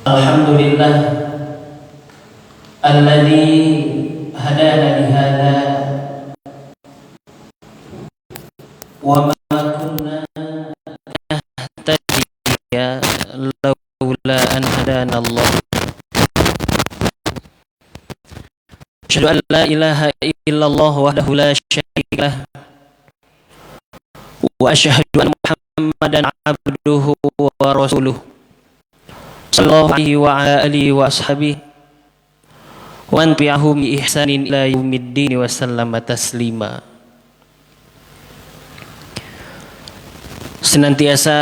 Alhamdulillah alladzi hadana lihada wa ma kunna nahtadiya laula an hadana Allah. Asyhadu an la ilaha illallah wahdahu la syarika lah wa asyhadu anna Muhammadan abduhu wa rasuluh sallallahu alaihi wa ala alihi wa ashabihi wa anbi'ahum bi ihsanin ila yaumiddin wa sallama taslima. Senantiasa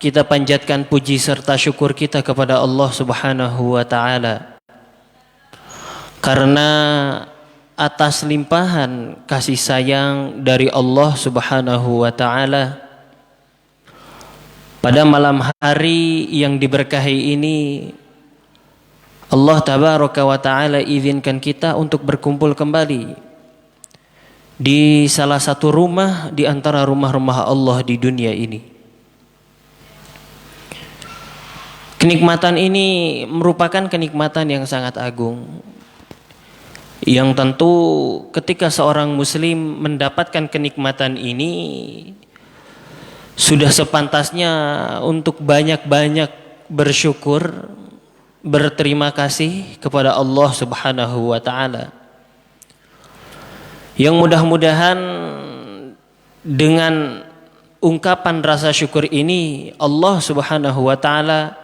kita panjatkan puji serta syukur kita kepada Allah Subhanahu wa taala karena atas limpahan kasih sayang dari Allah Subhanahu wa taala pada malam hari yang diberkahi ini Allah Tabaraka wa Ta'ala izinkan kita untuk berkumpul kembali di salah satu rumah di antara rumah-rumah Allah di dunia ini. Kenikmatan ini merupakan kenikmatan yang sangat agung, yang tentu ketika seorang muslim mendapatkan kenikmatan ini sudah sepantasnya untuk banyak-banyak bersyukur, berterima kasih kepada Allah Subhanahu wa taala. Yang mudah-mudahan dengan ungkapan rasa syukur ini Allah Subhanahu wa taala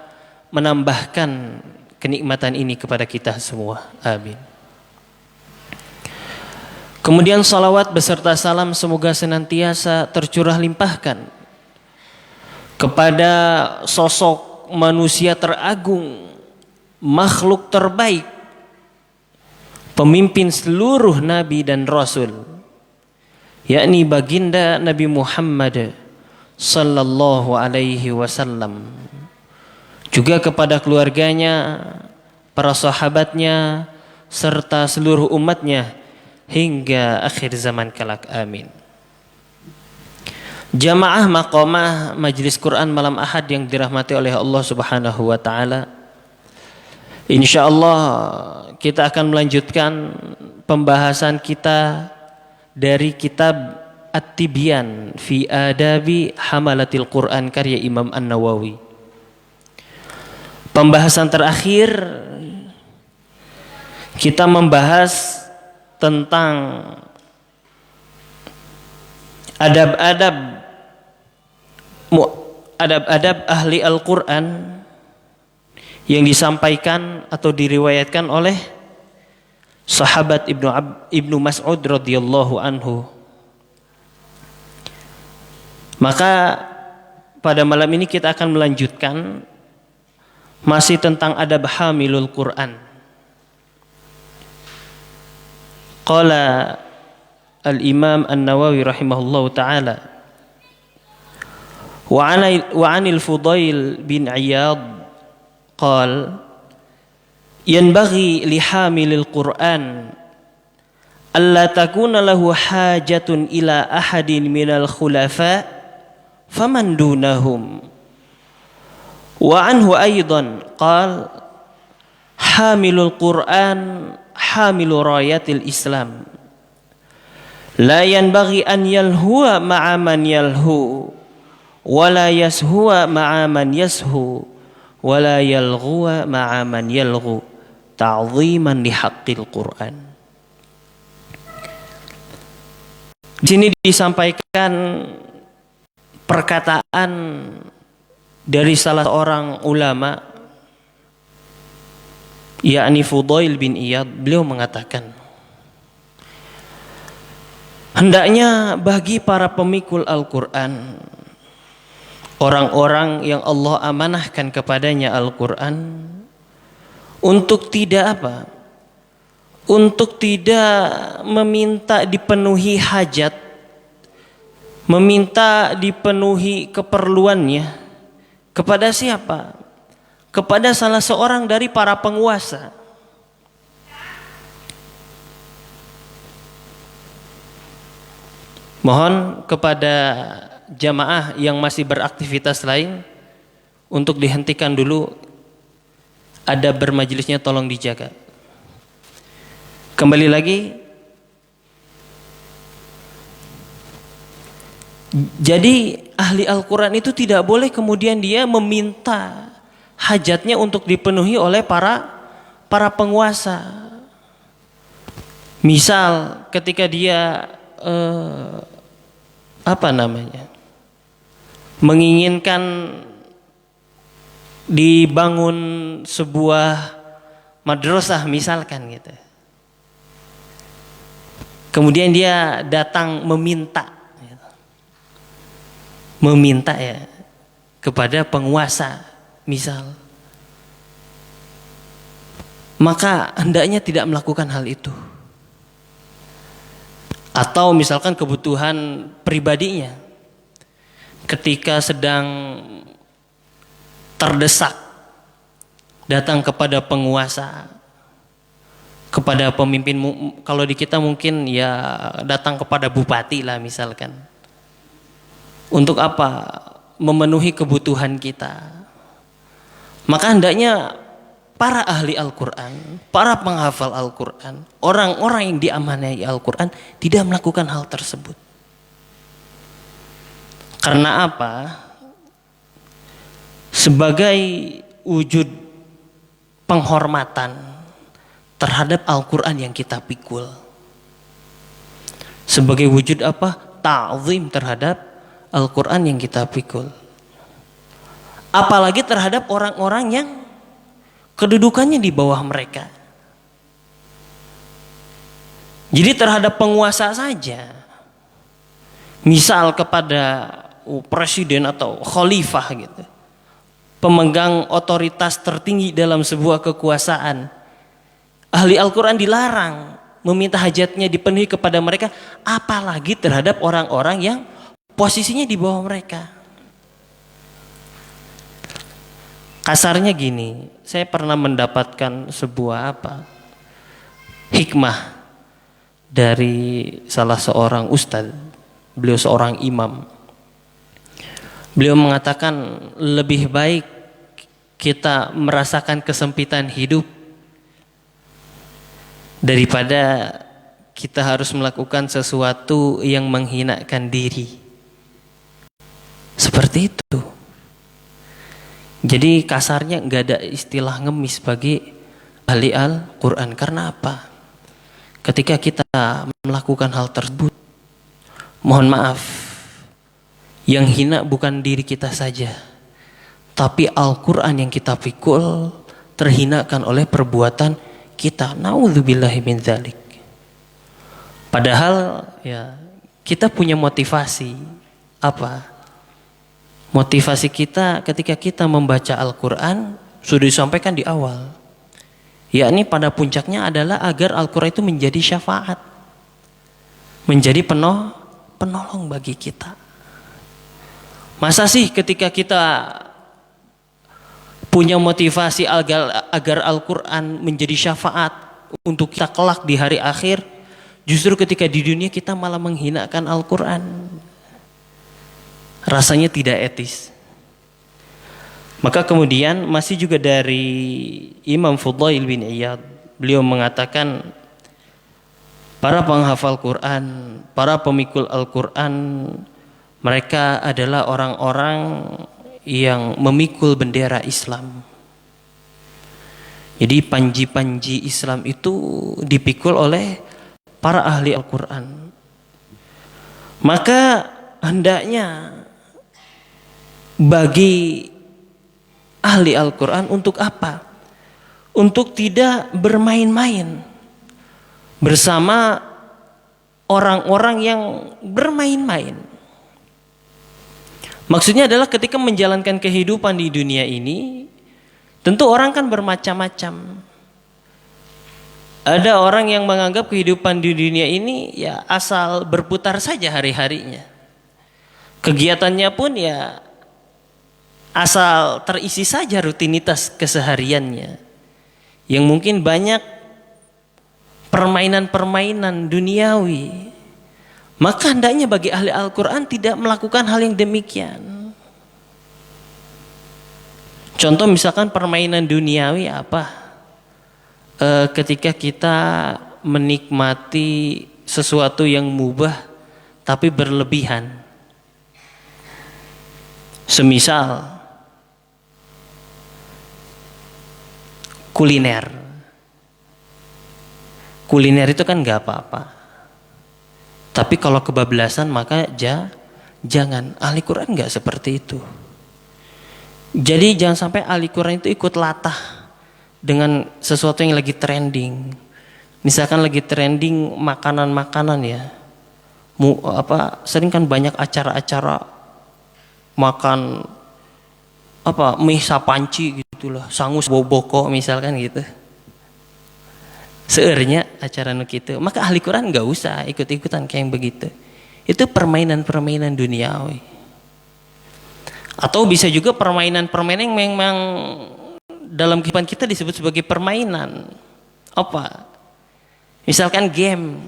menambahkan kenikmatan ini kepada kita semua. Amin. Kemudian salawat beserta salam semoga senantiasa tercurah limpahkan kepada sosok manusia teragung, makhluk terbaik, pemimpin seluruh nabi dan rasul, yakni baginda Nabi Muhammad sallallahu alaihi wasallam, juga kepada keluarganya, para sahabatnya, serta seluruh umatnya hingga akhir zaman kelak. Amin. Jamaah maqamah Majelis Quran malam Ahad yang dirahmati oleh Allah Subhanahu wa taala. Insyaallah kita akan melanjutkan pembahasan kita dari kitab At-Tibyan fi Adabi Hamalatil Quran karya Imam An-Nawawi. Pembahasan terakhir kita membahas tentang adab-adab ahli Al-Quran yang disampaikan atau diriwayatkan oleh sahabat Ibnu Mas'ud radhiyallahu anhu. Maka pada malam ini kita akan melanjutkan masih tentang adab hamilul Quran. Qala Al-Imam An-Nawawi rahimahullahu ta'ala wa 'anil Fudail bin Iyad qala yanbaghi li hamilil Qur'an alla takuna lahu hajatun ila ahadin minal khulafa faman dunahum wa anhu aidan qala hamilul Qur'an hamilu rayatil Islam la yanbaghi an yalhuwa ma'a man yalhu wa la yashuwa ma'a man yashu wa la yalghuwa ma'a man yalghu ta'ziman li haqqil Qur'an. Di sini disampaikan perkataan dari salah seorang ulama, yakni Fudail bin Iyad. Beliau mengatakan, hendaknya bagi para pemikul Al-Quran, orang-orang yang Allah amanahkan kepadanya Al-Quran, untuk tidak untuk tidak meminta dipenuhi hajat, meminta dipenuhi keperluannya kepada siapa? Kepada salah seorang dari para penguasa. Mohon kepada jamaah yang masih beraktivitas lain untuk dihentikan dulu adab bermajelisnya tolong dijaga. Kembali lagi, jadi ahli Al-Quran itu tidak boleh kemudian dia meminta hajatnya untuk dipenuhi oleh para penguasa. Misal ketika dia menginginkan dibangun sebuah madrasah misalkan gitu. Kemudian dia datang meminta ya kepada penguasa misal, maka hendaknya tidak melakukan hal itu. Atau misalkan kebutuhan pribadinya ketika sedang terdesak datang kepada penguasa, kepada pemimpin, kalau di kita mungkin ya datang kepada bupati lah misalkan. Untuk apa? Memenuhi kebutuhan kita. Maka hendaknya para ahli Al-Quran, para penghafal Al-Quran, orang-orang yang diamanahi Al-Quran tidak melakukan hal tersebut. Karena apa? Sebagai wujud penghormatan terhadap Al-Quran yang kita pikul. Sebagai wujud apa? Ta'zim terhadap Al-Quran yang kita pikul. Apalagi terhadap orang-orang yang kedudukannya di bawah mereka. Jadi terhadap penguasa saja, misal kepada presiden atau khalifah gitu, pemegang otoritas tertinggi dalam sebuah kekuasaan, ahli Al-Quran dilarang meminta hajatnya dipenuhi kepada mereka, apalagi terhadap orang-orang yang posisinya di bawah mereka. Kasarnya gini, saya pernah mendapatkan sebuah hikmah dari salah seorang ustadz. Beliau seorang imam. Beliau mengatakan lebih baik kita merasakan kesempitan hidup daripada kita harus melakukan sesuatu yang menghinakan diri. Seperti itu. Jadi kasarnya nggak ada istilah ngemis bagi ahli Al-Quran. Karena apa? Ketika kita melakukan hal tersebut, mohon maaf, yang hina bukan diri kita saja, tapi Al-Quran yang kita pikul terhinakan oleh perbuatan kita. Naudzubillahi min dzalik. Padahal ya kita punya motivasi apa? Motivasi kita ketika kita membaca Al-Quran sudah disampaikan di awal, yakni pada puncaknya adalah agar Al-Quran itu menjadi syafaat, menjadi penolong bagi kita. Masa sih ketika kita punya motivasi agar Al-Quran menjadi syafaat untuk kita kelak di hari akhir, justru ketika di dunia kita malah menghinakan Al-Quran? Rasanya tidak etis. Maka kemudian masih juga dari Imam Fudail bin Iyad, beliau mengatakan para penghafal Quran, para pemikul Al-Quran, mereka adalah orang-orang yang memikul bendera Islam. Jadi panji-panji Islam itu dipikul oleh para ahli Al-Quran. Maka hendaknya bagi ahli Al-Quran untuk apa? Untuk tidak bermain-main bersama orang-orang yang bermain-main. Maksudnya adalah ketika menjalankan kehidupan di dunia ini, tentu orang kan bermacam-macam. Ada orang yang menganggap kehidupan di dunia ini ya asal berputar saja hari-harinya. Kegiatannya pun ya asal terisi saja rutinitas kesehariannya, yang mungkin banyak permainan-permainan duniawi. Maka hendaknya bagi ahli Al-Quran tidak melakukan hal yang demikian. Contoh misalkan permainan duniawi apa? Ketika kita menikmati sesuatu yang mubah tapi berlebihan. Semisal kuliner. Kuliner itu kan nggak apa-apa. Tapi kalau kebablasan maka jangan. Ahli Quran nggak seperti itu. Jadi jangan sampai ahli Quran itu ikut latah dengan sesuatu yang lagi trending. Misalkan lagi trending makanan-makanan ya. Sering kan banyak acara-acara makan mie sapanci gitulah, sangus boboko misalkan gitu. Seernya acara nu kitu, maka ahli Quran nggak usah ikut-ikutan kayak yang begitu. Itu permainan-permainan duniawi. Atau bisa juga permainan-permainan yang memang dalam kehidupan kita disebut sebagai permainan. Apa? Misalkan game.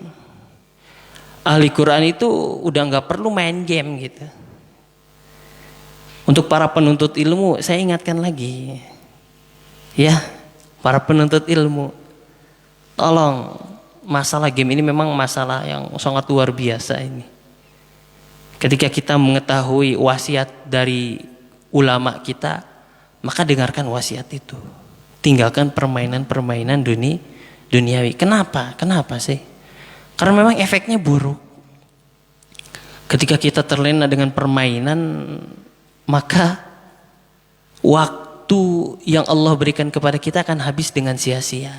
Ahli Quran itu udah nggak perlu main game gitu. Untuk para penuntut ilmu, saya ingatkan lagi. Ya, para penuntut ilmu. Tolong, masalah game ini memang masalah yang sangat luar biasa ini. Ketika kita mengetahui wasiat dari ulama kita, maka dengarkan wasiat itu. Tinggalkan permainan-permainan duniawi. Kenapa? Kenapa sih? Karena memang efeknya buruk. Ketika kita terlena dengan permainan, maka waktu yang Allah berikan kepada kita akan habis dengan sia-sia.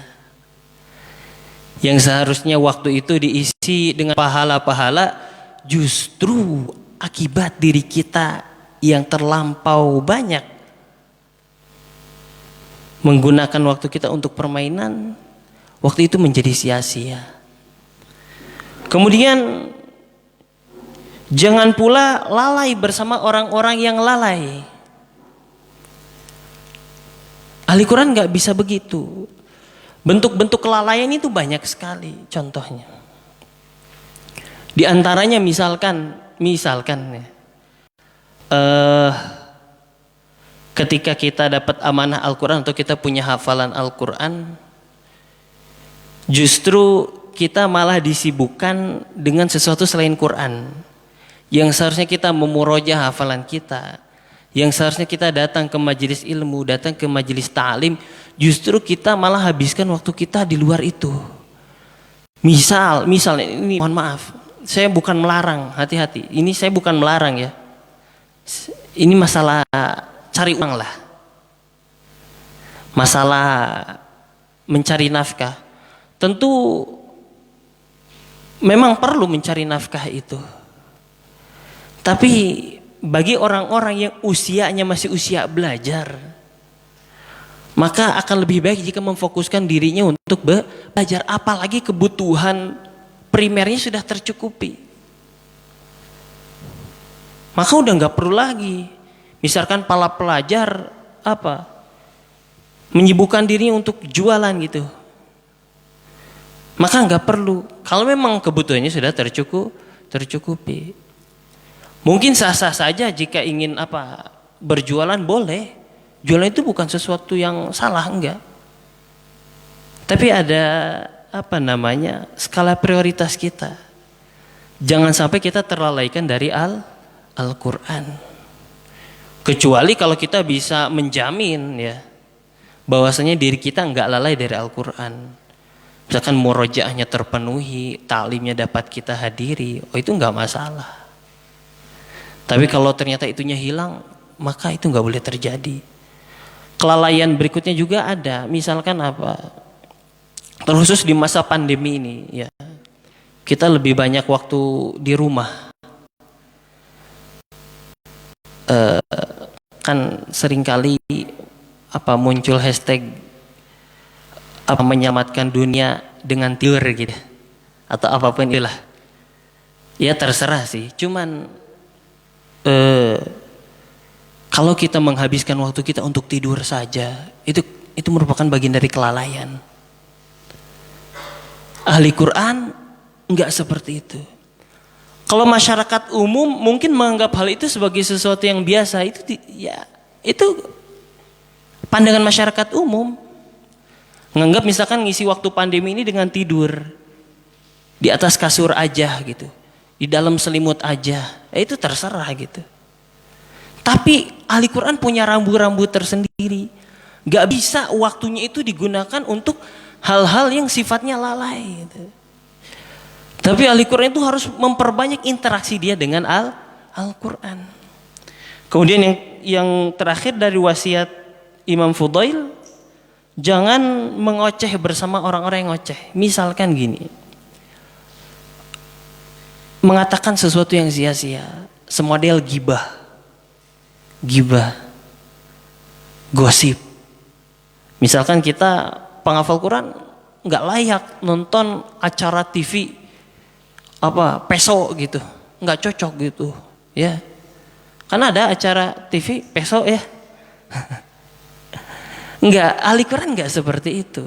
Yang seharusnya waktu itu diisi dengan pahala-pahala, justru akibat diri kita yang terlampau banyak menggunakan waktu kita untuk permainan, waktu itu menjadi sia-sia. Kemudian jangan pula lalai bersama orang-orang yang lalai. Ahli Quran gak bisa begitu. Bentuk-bentuk kelalaian itu banyak sekali contohnya. Di antaranya misalkan ya, ketika kita dapat amanah Al-Quran atau kita punya hafalan Al-Quran, justru kita malah disibukkan dengan sesuatu selain Quran. Yang seharusnya kita memurojaah hafalan kita, yang seharusnya kita datang ke majelis ilmu, datang ke majelis ta'lim, justru kita malah habiskan waktu kita di luar itu. Misalnya ini, mohon maaf, saya bukan melarang, hati-hati. Ini saya bukan melarang ya. Ini masalah cari uang lah. Masalah mencari nafkah. Tentu memang perlu mencari nafkah itu. Tapi bagi orang-orang yang usianya masih usia belajar, maka akan lebih baik jika memfokuskan dirinya untuk belajar. Apalagi kebutuhan primernya sudah tercukupi, maka udah nggak perlu lagi misalkan para pelajar menyibukkan dirinya untuk jualan gitu. Maka nggak perlu. Kalau memang kebutuhannya sudah tercukupi. Mungkin sah-sah saja jika ingin berjualan, boleh. Jualan itu bukan sesuatu yang salah, enggak. Tapi ada skala prioritas kita. Jangan sampai kita terlalaikan dari Al-Quran. Kecuali kalau kita bisa menjamin ya bahwasanya diri kita enggak lalai dari Al-Quran. Misalkan murojaahnya terpenuhi, taklimnya dapat kita hadiri, itu enggak masalah. Tapi kalau ternyata itunya hilang, maka itu nggak boleh terjadi. Kelalaian berikutnya juga ada, misalkan terkhusus di masa pandemi ini, ya kita lebih banyak waktu di rumah. Kan seringkali muncul hashtag menyelamatkan dunia dengan tidur gitu, atau apapun itulah. Ya terserah sih, cuman kalau kita menghabiskan waktu kita untuk tidur saja, itu merupakan bagian dari kelalaian. Ahli Quran enggak seperti itu. Kalau masyarakat umum mungkin menganggap hal itu sebagai sesuatu yang biasa, itu Pandangan masyarakat umum nganggap misalkan ngisi waktu pandemi ini dengan tidur di atas kasur aja gitu, di dalam selimut aja, itu terserah gitu. Tapi ahli Quran punya rambu-rambu tersendiri. Gak bisa waktunya itu digunakan untuk hal-hal yang sifatnya lalai gitu. Tapi ahli Quran itu harus memperbanyak interaksi dia dengan Al-Quran. Kemudian yang terakhir dari wasiat Imam Fudail, jangan mengoceh bersama orang-orang yang ngoceh. Misalkan gini, mengatakan sesuatu yang sia-sia, semodel gibah, gosip. Misalkan kita penghafal Quran nggak layak nonton acara TV peso gitu, nggak cocok gitu, ya. Karena ada acara TV peso ya. Enggak, ahli Quran enggak seperti itu.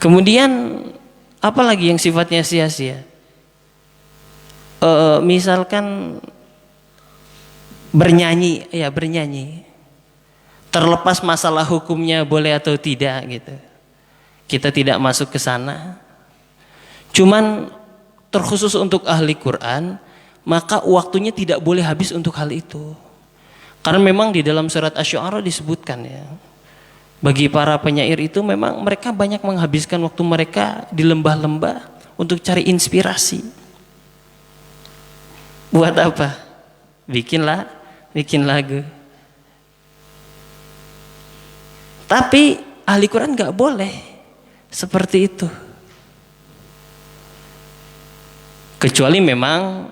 Kemudian apalagi yang sifatnya sia-sia? Misalkan bernyanyi. Terlepas masalah hukumnya boleh atau tidak gitu. Kita tidak masuk ke sana. Cuman terkhusus untuk ahli Quran, maka waktunya tidak boleh habis untuk hal itu. Karena memang di dalam surat Asy-Syu'ara disebutkan ya, bagi para penyair itu memang mereka banyak menghabiskan waktu mereka di lembah-lembah untuk cari inspirasi. Buat apa? Bikin lagu. Tapi ahli Quran gak boleh seperti itu. Kecuali memang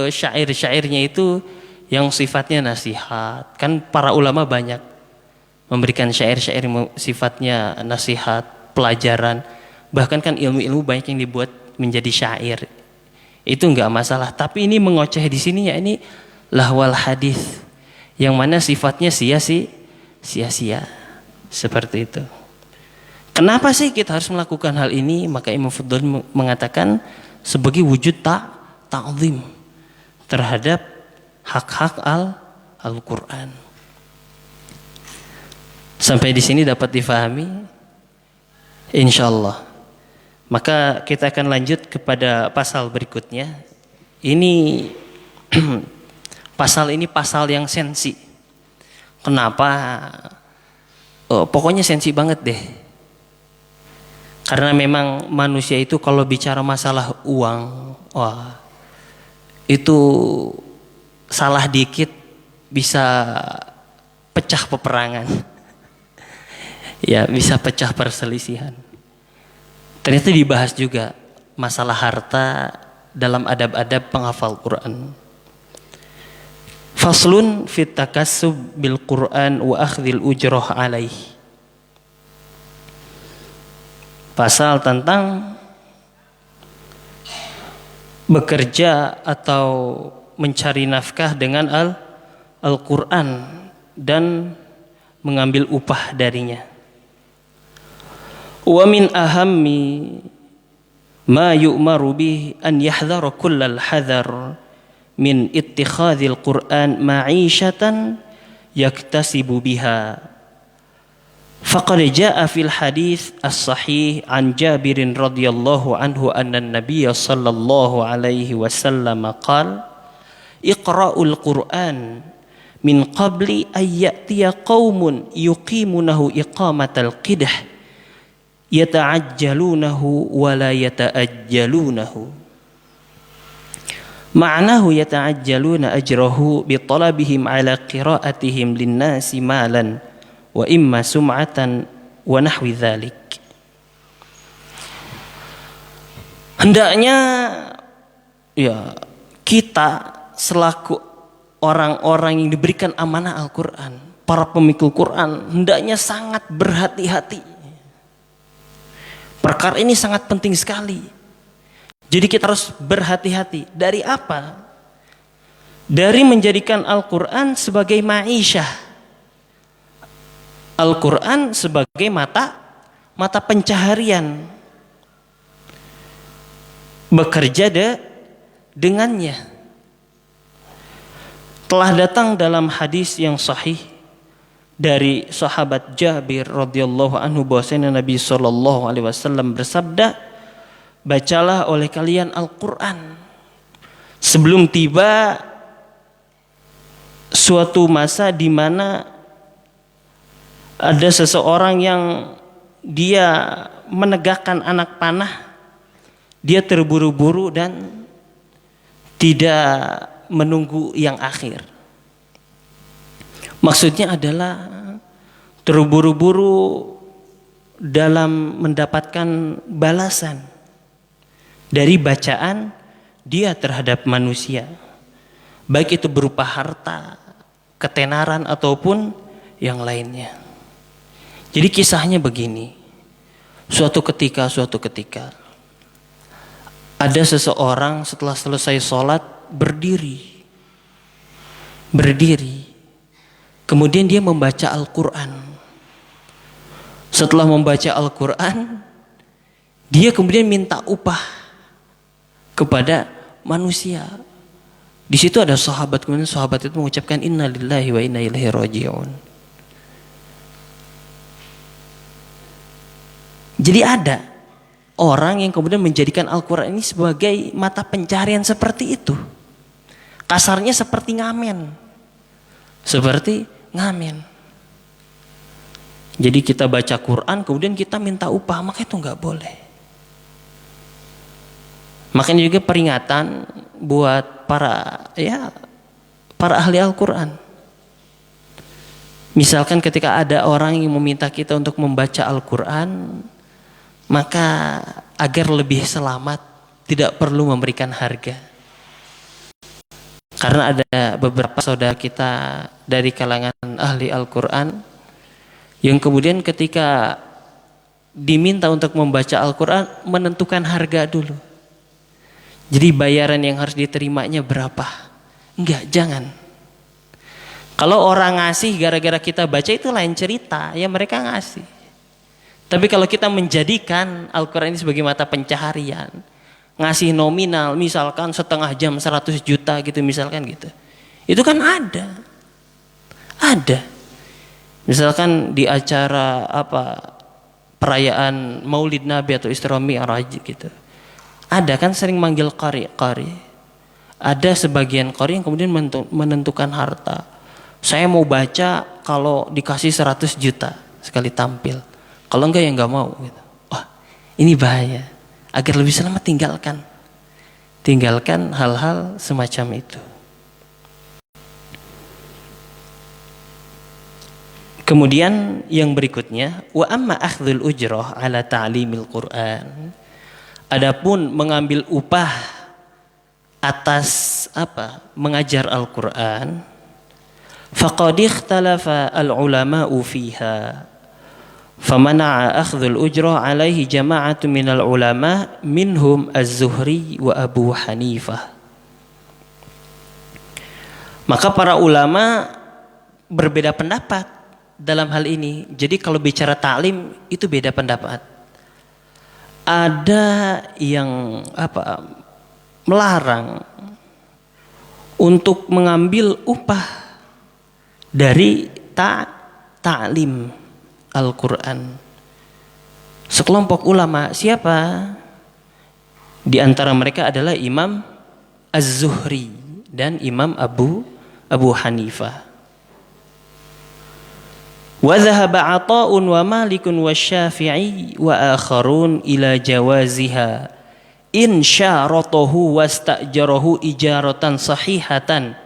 syair-syairnya itu yang sifatnya nasihat. Kan para ulama banyak memberikan syair-syair sifatnya nasihat, pelajaran. Bahkan kan ilmu-ilmu banyak yang dibuat menjadi syair. Itu enggak masalah. Tapi ini mengoceh di sini ya, ini lahwal hadis yang mana sifatnya sia-sia. Seperti itu. Kenapa sih kita harus melakukan hal ini? Maka Imam Fudail mengatakan sebagai wujud ta'zim terhadap hak-hak Al-Quran. Sampai di sini dapat difahami? Insyaallah. Maka kita akan lanjut kepada pasal berikutnya. Ini pasal yang sensi. Kenapa? Pokoknya sensi banget deh. Karena memang manusia itu kalau bicara masalah uang, itu salah dikit bisa pecah peperangan. Ya, bisa pecah perselisihan. Ternyata dibahas juga masalah harta dalam adab-adab penghafal Quran. Faslun fit takassub bil Quran wa akhdhil ujrah alaih. Pasal tentang bekerja atau mencari nafkah dengan Al-Quran dan mengambil upah darinya. Wa min ahammi ma yu'maru bih an yahdhara kullal hadhar min ittikhadhil Quran ma'ishatan yaktasibu biha. Faqad jaa'a fil hadits as-sahih an Jabir radhiyallahu anhu anna an-nabiy sallallahu alaihi wasallam qala iqra'ul Qur'an min qabli ay ya'tiya qaumun yuqimunahu iqamatal qidah yata'ajjalunahu wa la yata'ajjalunahu. Ma'nahu yata'ajjaluna ajrahu bi talabihim ala qira'atihim lin-nasi malan wa imma sum'atan wa nahwi dzalik. Hendaknya ya kita selaku orang-orang yang diberikan amanah Al-Quran, para pemikul Quran, hendaknya sangat berhati-hati. Perkara ini sangat penting sekali. Jadi kita harus berhati-hati. Dari apa? Dari menjadikan Al-Quran sebagai ma'isyah. Al-Quran sebagai mata pencaharian. Bekerja dengannya. Telah datang dalam hadis yang sahih dari sahabat Jabir radhiyallahu anhu bahwasanya Nabi sallallahu alaihi wasallam bersabda, bacalah oleh kalian Al-Qur'an sebelum tiba suatu masa di mana ada seseorang yang dia menegakkan anak panah, dia terburu-buru dan tidak menunggu yang akhir. Maksudnya adalah terburu-buru dalam mendapatkan balasan dari bacaan dia terhadap manusia, baik itu berupa harta, ketenaran ataupun yang lainnya. Jadi kisahnya begini, suatu ketika ada seseorang setelah selesai sholat berdiri, kemudian dia membaca Al-Quran. Setelah membaca Al-Quran, dia kemudian minta upah kepada manusia. Di situ ada sahabat, kemudian sahabat itu mengucapkan inna lillahi wa inna ilaihi raji'un. Jadi ada orang yang kemudian menjadikan Al-Quran ini sebagai mata pencarian seperti itu. Kasarnya seperti ngamen. Jadi kita baca Quran kemudian kita minta upah, maka itu nggak boleh. Makanya juga peringatan buat para ahli Al-Quran. Misalkan ketika ada orang yang meminta kita untuk membaca Al-Quran, maka agar lebih selamat tidak perlu memberikan harga. Karena ada beberapa saudara kita dari kalangan ahli Al-Quran yang kemudian ketika diminta untuk membaca Al-Quran menentukan harga dulu. Jadi bayaran yang harus diterimanya berapa? Enggak, jangan. Kalau orang ngasih gara-gara kita baca itu lain cerita, ya mereka ngasih. Tapi kalau kita menjadikan Al-Quran ini sebagai mata pencaharian, ngasih nominal misalkan setengah jam 100 juta gitu misalkan gitu, itu kan ada misalkan di acara perayaan Maulid Nabi atau Isra Mi'raj gitu, ada kan sering manggil qari, ada sebagian qari yang kemudian menentukan harta, saya mau baca kalau dikasih 100 juta sekali tampil, kalau enggak ya enggak mau gitu. Wah, ini bahaya. Agar lebih selamat tinggalkan hal-hal semacam itu. Kemudian yang berikutnya, wa amma akhdhul ujrah ala ta'limil Qur'an. Adapun mengambil upah atas mengajar Al-Qur'an, faqad ikhtalafa al-ulama'u fiha. Famana'a akhdhul ujrah alaihi jama'atu minal ulama minhum az-Zuhri wa Abu Hanifah. Maka para ulama berbeda pendapat dalam hal ini. Jadi kalau bicara ta'lim itu beda pendapat. Ada yang melarang untuk mengambil upah dari ta'lim Al-Quran. Sekelompok ulama, siapa? Di antara mereka adalah Imam Az-Zuhri dan Imam Abu Hanifah. Wa dhahaba Ata'un wa Malikun wa Syafi'i wa akharun ila jawaziha in syaratahu wastajarahu ijaratan sahihatan.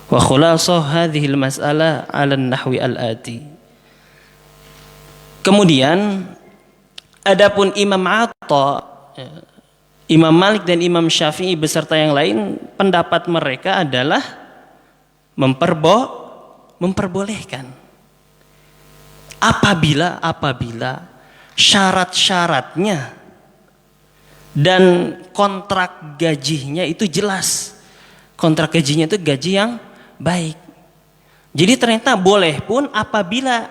Wa khulasah hadhil mas'alah 'ala an-nahwi al-ati. Kemudian adapun Imam Atha, Imam Malik dan Imam Syafi'i beserta yang lain, pendapat mereka adalah memperbolehkan apabila syarat-syaratnya dan kontrak gajinya itu jelas. Kontrak gajinya itu gaji yang baik. Jadi ternyata boleh pun apabila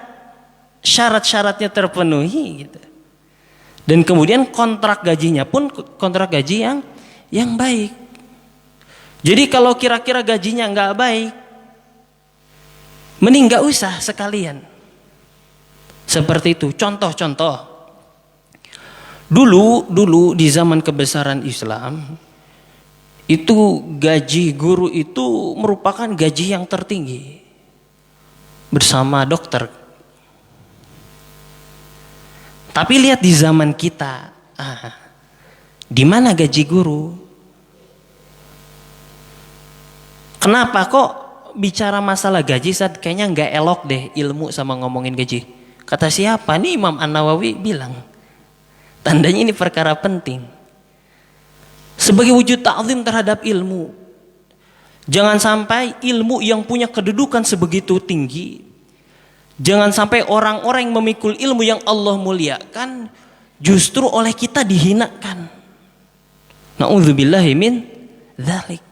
syarat-syaratnya terpenuhi gitu. Dan kemudian kontrak gajinya pun kontrak gaji yang baik. Jadi kalau kira-kira gajinya nggak baik, Mending gak usah sekalian. Seperti itu. Contoh-contoh. Dulu di zaman kebesaran Islam, itu gaji guru itu merupakan gaji yang tertinggi bersama dokter. Tapi lihat di zaman kita, di mana gaji guru? Kenapa kok bicara masalah gaji saat kayaknya nggak elok deh ilmu sama ngomongin gaji? Kata siapa? Nih Imam An-Nawawi bilang. Tandanya ini perkara penting. Sebagai wujud ta'zim terhadap ilmu. Jangan sampai ilmu yang punya kedudukan sebegitu tinggi, jangan sampai orang-orang yang memikul ilmu yang Allah muliakan justru oleh kita dihinakan. Na'udzubillahi min dzalik.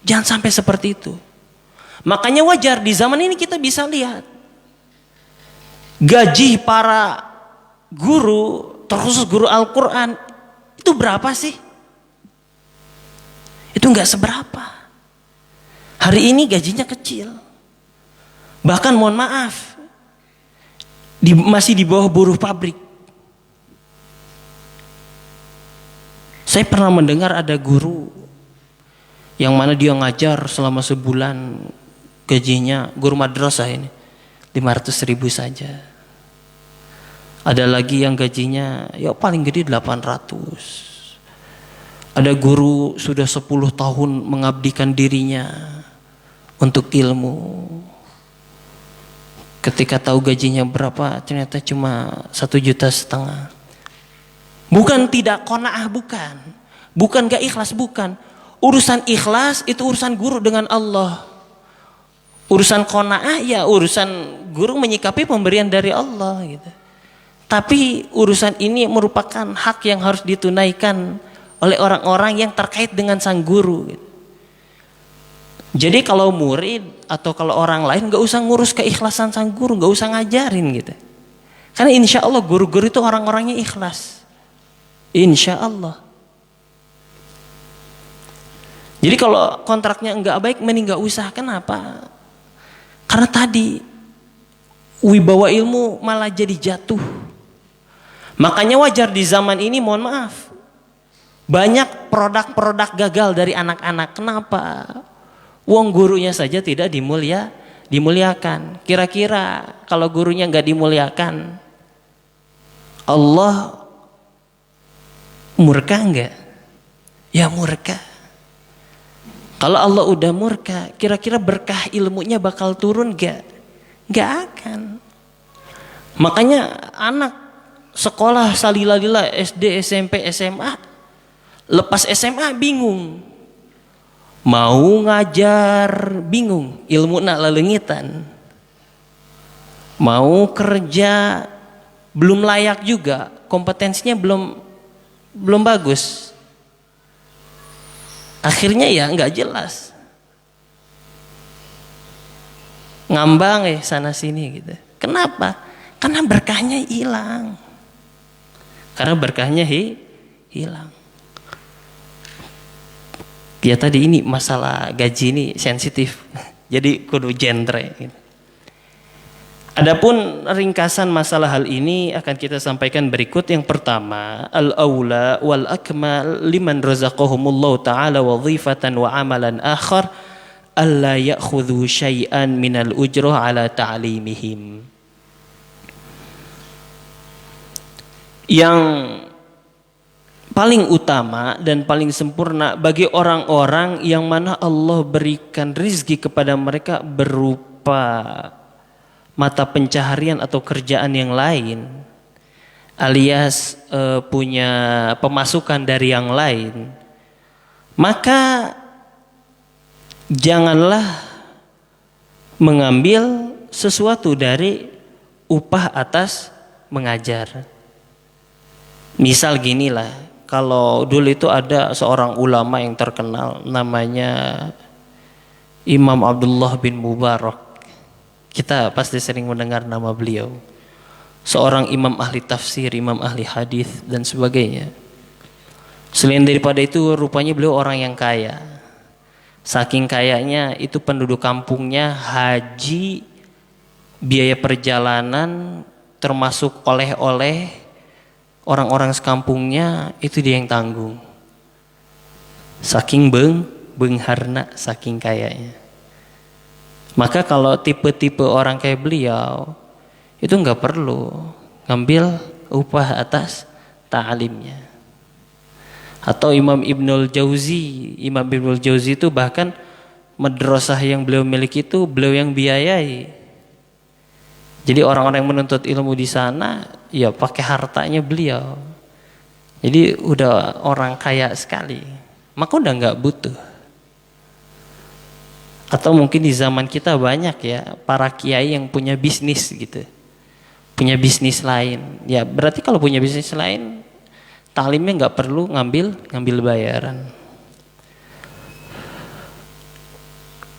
Jangan sampai seperti itu. Makanya wajar di zaman ini kita bisa lihat gaji para guru, terkhusus guru Al-Quran, itu berapa sih? Itu nggak seberapa. Hari ini gajinya kecil. Bahkan mohon maaf, masih di bawah buruh pabrik. Saya pernah mendengar ada guru yang mana dia ngajar selama sebulan, gajinya guru madrasah ini 500.000 saja. Ada lagi yang gajinya ya paling gede 800. Ada guru sudah 10 tahun mengabdikan dirinya untuk ilmu. Ketika tahu gajinya berapa, ternyata cuma 1,5 juta. Bukan tidak qanaah, bukan gak ikhlas, bukan. Urusan ikhlas itu urusan guru dengan Allah. Urusan qanaah ya urusan guru menyikapi pemberian dari Allah gitu. Tapi urusan ini merupakan hak yang harus ditunaikan oleh orang-orang yang terkait dengan sang guru gitu. Jadi kalau murid atau kalau orang lain gak usah ngurus keikhlasan sang guru, gak usah ngajarin gitu. Karena insya Allah guru-guru itu orang-orangnya ikhlas. Insya Allah. Jadi kalau kontraknya enggak baik, mending gak usah. Kenapa? Karena tadi wibawa ilmu malah jadi jatuh. Makanya wajar di zaman ini, mohon maaf, banyak produk-produk gagal dari anak-anak. Kenapa? Wong gurunya saja tidak dimuliakan. Kira-kira kalau gurunya nggak dimuliakan, Allah murka nggak? Ya murka. Kalau Allah udah murka, kira-kira berkah ilmunya bakal turun nggak? Nggak akan. Makanya anak sekolah salila-lila SD, SMP, SMA, lepas SMA bingung. Mau ngajar bingung, ilmu nak lelengitan. Mau kerja belum layak juga, kompetensinya belum bagus. Akhirnya ya nggak jelas. Ngambang sana sini gitu. Kenapa? Karena berkahnya hilang. Karena berkahnya hilang. Ya tadi ini masalah gaji ini sensitif. Jadi kudu genre gitu. Adapun ringkasan masalah hal ini akan kita sampaikan berikut. Yang pertama, al-aula wal akmal liman razaqahumullahu ta'ala wadhifatan wa amalan akhar alla ya'khudhu syai'an minal ujrah ala ta'limihim. Yang paling utama dan paling sempurna bagi orang-orang yang mana Allah berikan rizki kepada mereka berupa mata pencaharian atau kerjaan yang lain, alias punya pemasukan dari yang lain, maka janganlah mengambil sesuatu dari upah atas mengajar. Misal ginilah, kalau dulu itu ada seorang ulama yang terkenal namanya Imam Abdullah bin Mubarak. Kita pasti sering mendengar nama beliau. Seorang imam ahli tafsir, imam ahli hadis dan sebagainya. Selain daripada itu, rupanya beliau orang yang kaya. Saking kayanya itu penduduk kampungnya haji biaya perjalanan termasuk oleh-oleh orang-orang sekampungnya itu dia yang tanggung. Saking beungharna, saking kayanya. Maka kalau tipe-tipe orang kayak beliau itu nggak perlu ngambil upah atas ta'alimnya. Atau Imam Ibnul Jauzi itu bahkan madrasah yang beliau miliki itu beliau yang biayai. Jadi orang-orang yang menuntut ilmu di sana ya pakai hartanya beliau. Jadi udah orang kaya sekali. Maka udah nggak butuh. Atau mungkin di zaman kita banyak ya para kiai yang punya bisnis gitu. Punya bisnis lain. Ya berarti kalau punya bisnis lain taklimnya nggak perlu ngambil bayaran.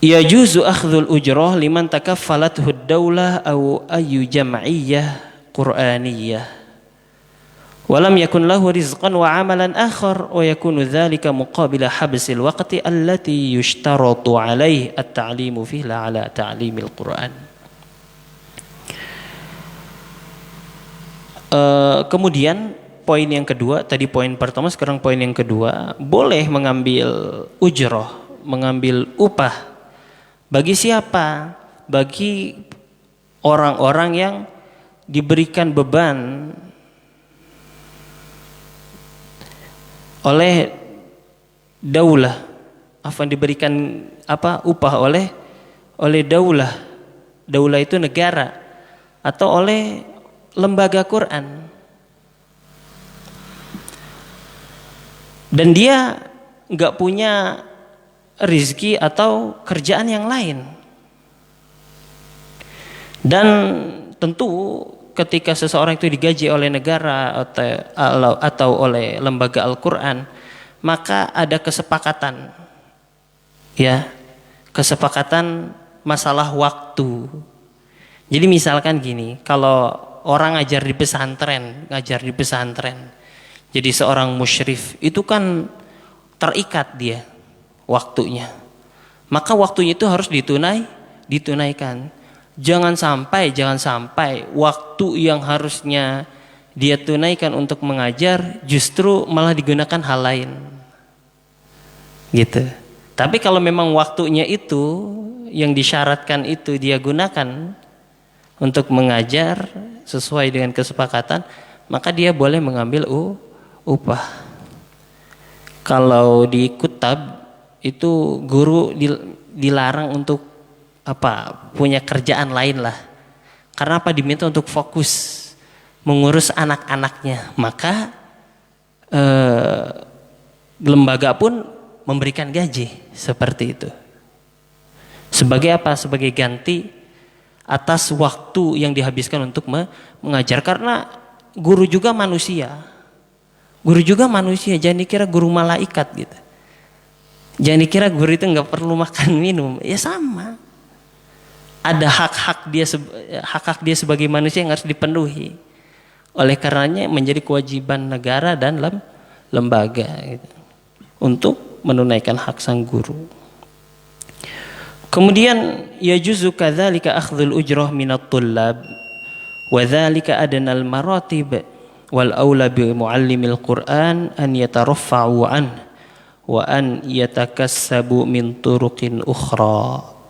Ya juzu akhdhul ujrah liman takaffalathu ad-daulah aw ayu jam'iyyah qur'aniyyah. Walam yakun lahu rizqan wa amalan akhar wa yakunu dhalika muqabila habsil waqti allati yushtaratu alaihi at-ta'limu fihi la ala ta'limil Qur'an. Kemudian poin yang kedua, tadi poin pertama, sekarang poin yang kedua, boleh mengambil ujrah, mengambil upah. Bagi siapa? Bagi orang-orang yang diberikan beban oleh daulah, diberikan upah oleh daulah. Daulah itu negara atau oleh lembaga Quran. Dan dia nggak punya rizki atau kerjaan yang lain. Dan tentu ketika seseorang itu digaji oleh negara atau oleh lembaga Al-Quran, maka ada kesepakatan, ya, kesepakatan masalah waktu. Jadi misalkan gini, kalau orang ngajar di pesantren, jadi seorang musyrif itu kan terikat dia waktunya, maka waktunya itu harus ditunaikan. Jangan sampai waktu yang harusnya dia tunaikan untuk mengajar justru malah digunakan hal lain. Gitu. Tapi kalau memang waktunya itu yang disyaratkan itu dia gunakan untuk mengajar sesuai dengan kesepakatan, maka dia boleh mengambil upah. Kalau di kutab itu guru dilarang untuk punya kerjaan lain lah. Karena diminta untuk fokus mengurus anak-anaknya. Maka lembaga pun memberikan gaji seperti itu. Sebagai apa? Sebagai ganti atas waktu yang dihabiskan untuk mengajar. Karena guru juga manusia. Jangan dikira guru malaikat gitu. Jangan dikira guru itu nggak perlu makan minum. Ya sama. Ada hak-hak dia sebagai manusia yang harus dipenuhi. Oleh karenanya menjadi kewajiban negara dan lembaga gitu, untuk menunaikan hak sang guru. Kemudian yajuzu kadzalika akhdhul ujrah minat thullab wa dzalika adnal maratib wal aula bi muallimil Qur'an an yataraffa'u an wa an yatakassabu min turuqin ukhra.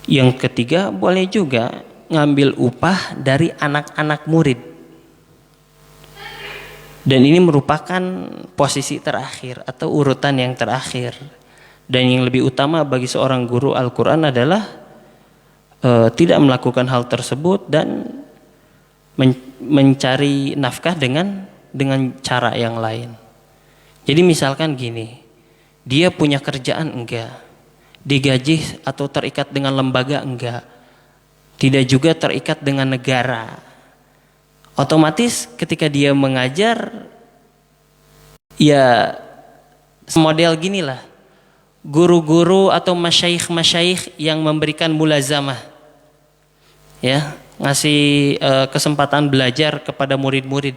Yang ketiga, boleh juga ngambil upah dari anak-anak murid. Dan ini merupakan posisi terakhir atau urutan yang terakhir. Dan yang lebih utama bagi seorang guru Al-Quran adalah tidak melakukan hal tersebut dan mencari nafkah dengan cara yang lain. Jadi misalkan gini, dia punya kerjaan enggak, digaji atau terikat dengan lembaga enggak, tidak juga terikat dengan negara. Otomatis ketika dia mengajar, ya model ginilah, guru-guru atau masyayikh yang memberikan mulazamah, ya, ngasih kesempatan belajar kepada murid-murid,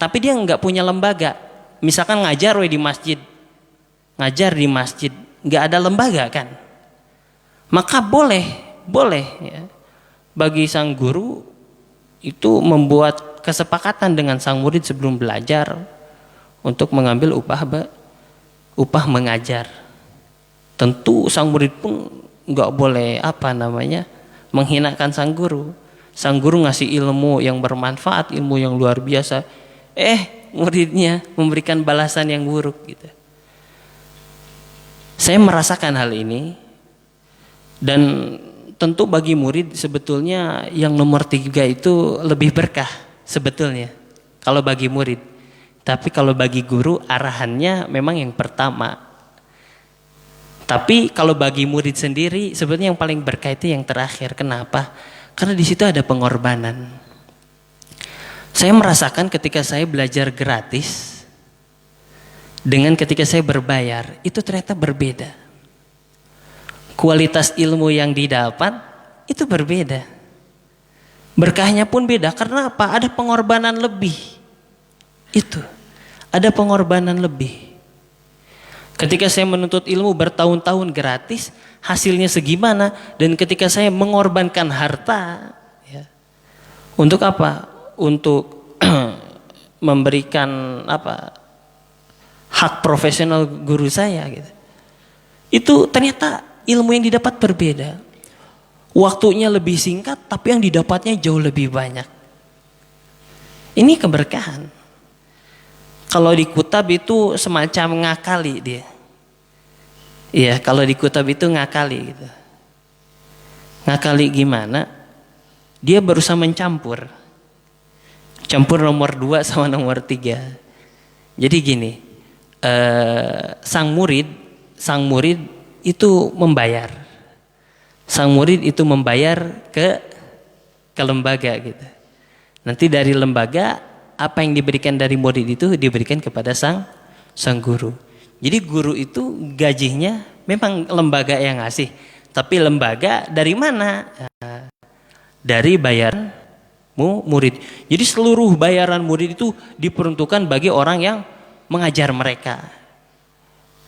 tapi dia nggak punya lembaga. Misalkan ngajar di masjid, nggak ada lembaga kan, maka boleh ya, bagi sang guru itu membuat kesepakatan dengan sang murid sebelum belajar untuk mengambil upah mengajar. Tentu sang murid pun nggak boleh menghinakan sang guru. Sang guru ngasih ilmu yang bermanfaat, ilmu yang luar biasa. Muridnya memberikan balasan yang buruk gitu. Saya merasakan hal ini, dan tentu bagi murid sebetulnya yang nomor 3 itu lebih berkah sebetulnya kalau bagi murid. Tapi kalau bagi guru arahannya memang yang pertama. Tapi kalau bagi murid sendiri sebetulnya yang paling berkah itu yang terakhir. Kenapa? Karena di situ ada pengorbanan. Saya merasakan ketika saya belajar gratis dengan ketika saya berbayar, itu ternyata berbeda. Kualitas ilmu yang didapat itu berbeda. Berkahnya pun beda. Karena apa? Ada pengorbanan lebih. Itu. Ada pengorbanan lebih. Ketika saya menuntut ilmu bertahun-tahun gratis, hasilnya segimana? Dan ketika saya mengorbankan harta, ya, untuk apa? Untuk memberikan hak profesional guru saya gitu. Itu ternyata ilmu yang didapat berbeda. Waktunya lebih singkat tapi yang didapatnya jauh lebih banyak. Ini keberkahan. Kalau di kutab itu semacam ngakali dia. Iya, kalau di kutab itu ngakali gitu. Ngakali gimana? Dia berusaha mencampur nomor 2 sama nomor 3. Jadi gini, sang murid itu membayar. Sang murid itu membayar ke lembaga gitu. Nanti dari lembaga apa yang diberikan dari murid itu diberikan kepada sang guru. Jadi guru itu gajinya memang lembaga yang ngasih, tapi lembaga dari mana? Dari bayaran murid. Jadi seluruh bayaran murid itu diperuntukkan bagi orang yang mengajar mereka.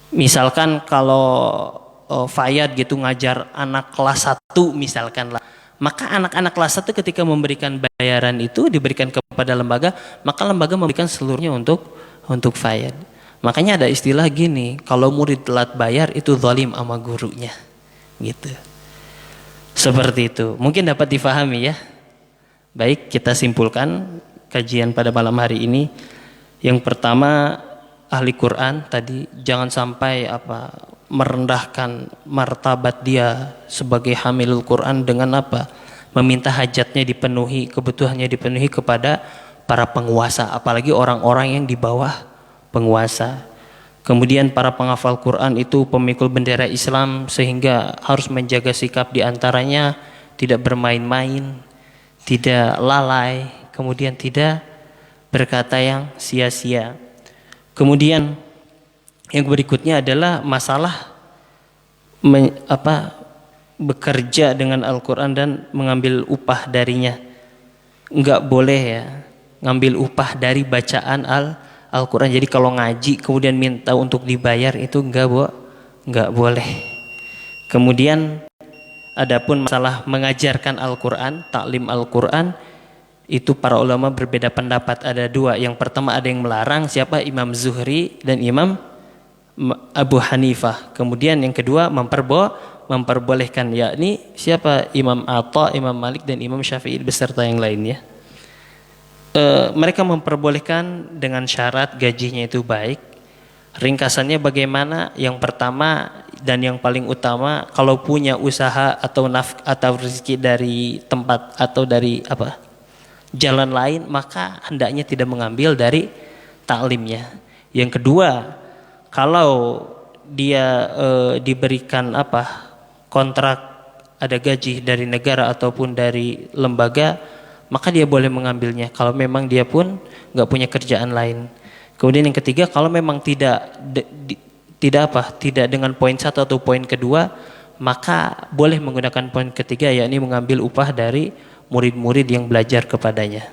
Misalkan kalau Fayad gitu ngajar anak kelas 1 misalkan lah, maka anak-anak kelas 1 ketika memberikan bayaran itu diberikan kepada lembaga, maka lembaga memberikan seluruhnya untuk Fayad. Makanya ada istilah gini, kalau murid telat bayar itu zalim sama gurunya gitu. Seperti itu. Mungkin dapat difahami ya. Baik, kita simpulkan kajian pada malam hari ini. Yang pertama, ahli Quran tadi jangan sampai merendahkan martabat dia sebagai hamilul Quran dengan meminta hajatnya dipenuhi, kebutuhannya dipenuhi kepada para penguasa, apalagi orang-orang yang di bawah penguasa. Kemudian para penghafal Quran itu pemikul bendera Islam, sehingga harus menjaga sikap diantaranya, tidak bermain-main, tidak lalai, kemudian tidak berkata yang sia-sia. Kemudian yang berikutnya adalah masalah bekerja dengan Al-Quran dan mengambil upah darinya. Enggak boleh ya ngambil upah dari bacaan Al-Quran. Jadi kalau ngaji kemudian minta untuk dibayar itu enggak boleh. Kemudian adapun masalah mengajarkan Al-Quran, taklim Al-Quran, itu para ulama berbeda pendapat. Ada 2. Yang pertama ada yang melarang, siapa? Imam Zuhri dan Imam Abu Hanifah. Kemudian yang kedua memperbolehkan, yakni siapa? Imam Atha, Imam Malik dan Imam Syafi'i beserta yang lainnya. Mereka memperbolehkan dengan syarat gajinya itu baik. Ringkasannya bagaimana? Yang pertama dan yang paling utama, kalau punya usaha atau atau rezeki dari tempat atau dari jalan lain, maka hendaknya tidak mengambil dari taklimnya. Yang kedua, kalau dia diberikan kontrak ada gaji dari negara ataupun dari lembaga, maka dia boleh mengambilnya kalau memang dia pun nggak punya kerjaan lain. Kemudian yang ketiga, kalau memang tidak dengan poin 1 atau poin kedua, maka boleh menggunakan poin ketiga, yakni mengambil upah dari murid-murid yang belajar kepadanya.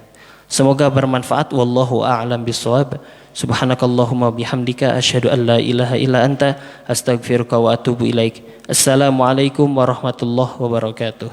Semoga bermanfaat. Wallahu a'lam bishawab. Subhanakallahumma bihamdika asyhadu an la ilaha illa anta astaghfiruka wa atubu ilaik. Assalamualaikum warahmatullahi wabarakatuh.